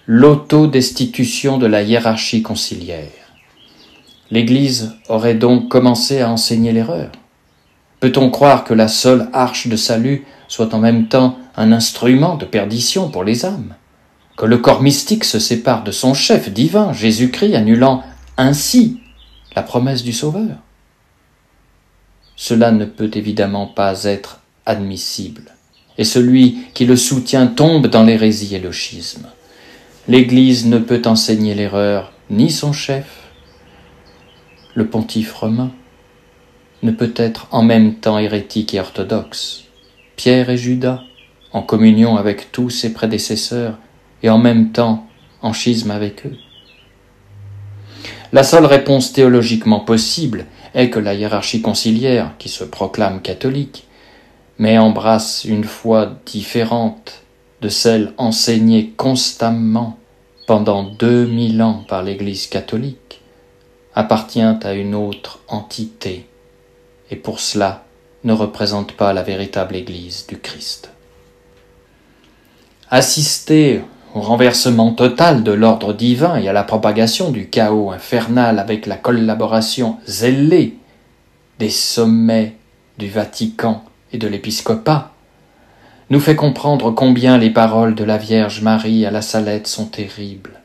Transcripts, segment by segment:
l'autodestitution de la hiérarchie conciliaire. L'Église aurait donc commencé à enseigner l'erreur. Peut-on croire que la seule arche de salut soit en même temps un instrument de perdition pour les âmes? Que le corps mystique se sépare de son chef divin, Jésus-Christ, annulant ainsi la promesse du Sauveur? Cela ne peut évidemment pas être admissible, et celui qui le soutient tombe dans l'hérésie et le schisme. L'Église ne peut enseigner l'erreur, ni son chef, le pontife romain, ne peut être en même temps hérétique et orthodoxe. Pierre et Judas, en communion avec tous ses prédécesseurs, et en même temps en schisme avec eux. La seule réponse théologiquement possible est que la hiérarchie conciliaire, qui se proclame catholique, mais embrasse une foi différente de celle enseignée constamment pendant 2000 ans par l'Église catholique, appartient à une autre entité, et pour cela ne représente pas la véritable Église du Christ. Assister au renversement total de l'ordre divin et à la propagation du chaos infernal avec la collaboration zélée des sommets du Vatican et de l'épiscopat, nous fait comprendre combien les paroles de la Vierge Marie à la Salette sont terribles.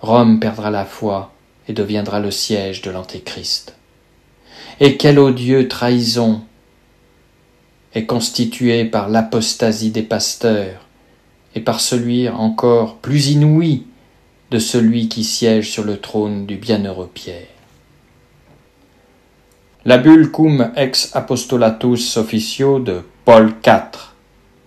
Rome perdra la foi et deviendra le siège de l'Antéchrist. Et quelle odieuse trahison est constituée par l'apostasie des pasteurs et par celui encore plus inouï de celui qui siège sur le trône du bienheureux Pierre. La bulle Cum ex apostolatus officio de Paul IV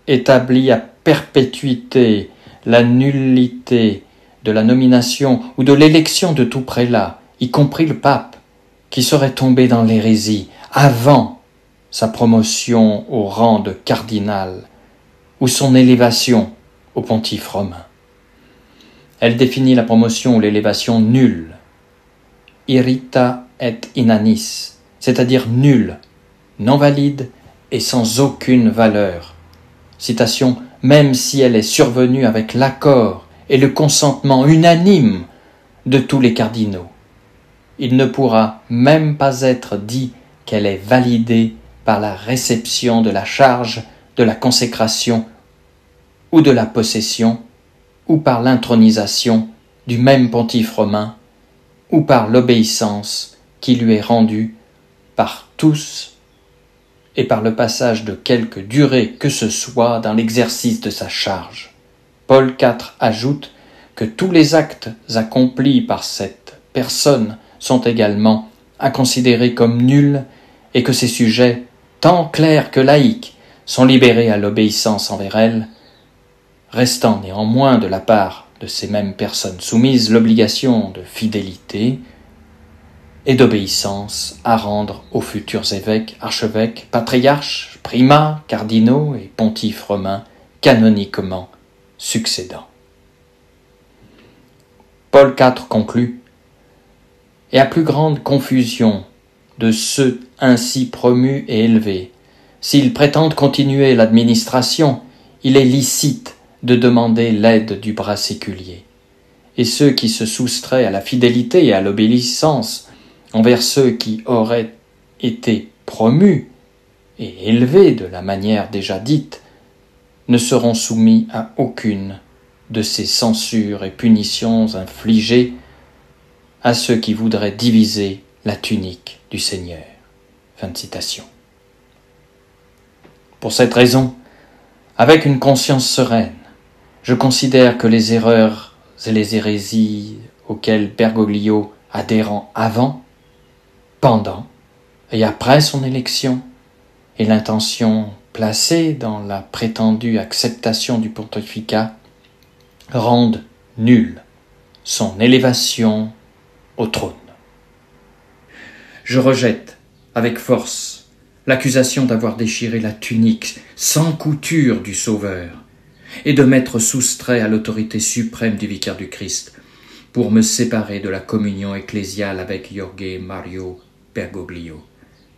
établit à perpétuité la nullité de la nomination ou de l'élection de tout prélat, y compris le pape, qui serait tombé dans l'hérésie avant sa promotion au rang de cardinal ou son élévation au pontife romain. Elle définit la promotion ou l'élévation nulle, irrita et inanis, c'est-à-dire nulle, non valide et sans aucune valeur. Citation, même si elle est survenue avec l'accord et le consentement unanime de tous les cardinaux. Il ne pourra même pas être dit qu'elle est validée par la réception de la charge de la consécration ou de la possession, ou par l'intronisation du même pontife romain, ou par l'obéissance qui lui est rendue par tous et par le passage de quelque durée que ce soit dans l'exercice de sa charge. Paul IV ajoute que tous les actes accomplis par cette personne sont également à considérer comme nuls et que ses sujets, tant clercs que laïcs, sont libérés à l'obéissance envers elle, restant néanmoins de la part de ces mêmes personnes soumises l'obligation de fidélité et d'obéissance à rendre aux futurs évêques, archevêques, patriarches, primats, cardinaux et pontifes romains canoniquement succédants. Paul IV conclut « Et à plus grande confusion de ceux ainsi promus et élevés, s'ils prétendent continuer l'administration, il est licite de demander l'aide du bras séculier. Et ceux qui se soustraient à la fidélité et à l'obéissance envers ceux qui auraient été promus et élevés de la manière déjà dite, ne seront soumis à aucune de ces censures et punitions infligées à ceux qui voudraient diviser la tunique du Seigneur. » Fin de citation. Pour cette raison, avec une conscience sereine, je considère que les erreurs et les hérésies auxquelles Bergoglio adhérant avant, pendant et après son élection, et l'intention placée dans la prétendue acceptation du pontificat, rendent nulle son élévation au trône. Je rejette avec force l'accusation d'avoir déchiré la tunique sans couture du Sauveur et de m'être soustrait à l'autorité suprême du vicaire du Christ pour me séparer de la communion ecclésiale avec Jorge Mario Bergoglio.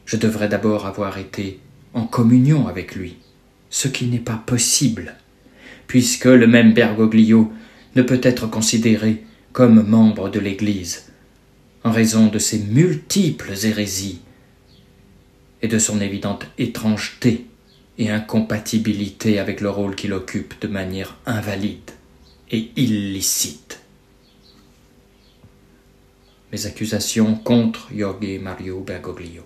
Je devrais d'abord avoir été en communion avec lui, ce qui n'est pas possible, puisque le même Bergoglio ne peut être considéré comme membre de l'Église, en raison de ses multiples hérésies et de son évidente étrangeté et incompatibilité avec le rôle qu'il occupe de manière invalide et illicite. Mes accusations contre Jorge Mario Bergoglio,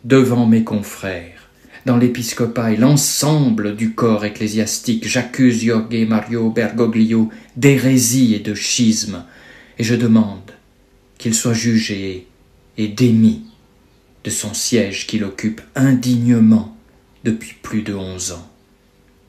devant mes confrères, dans l'épiscopat et l'ensemble du corps ecclésiastique, j'accuse Jorge Mario Bergoglio d'hérésie et de schisme, et je demande qu'il soit jugé et démis de son siège qu'il occupe indignement depuis plus de 11 ans.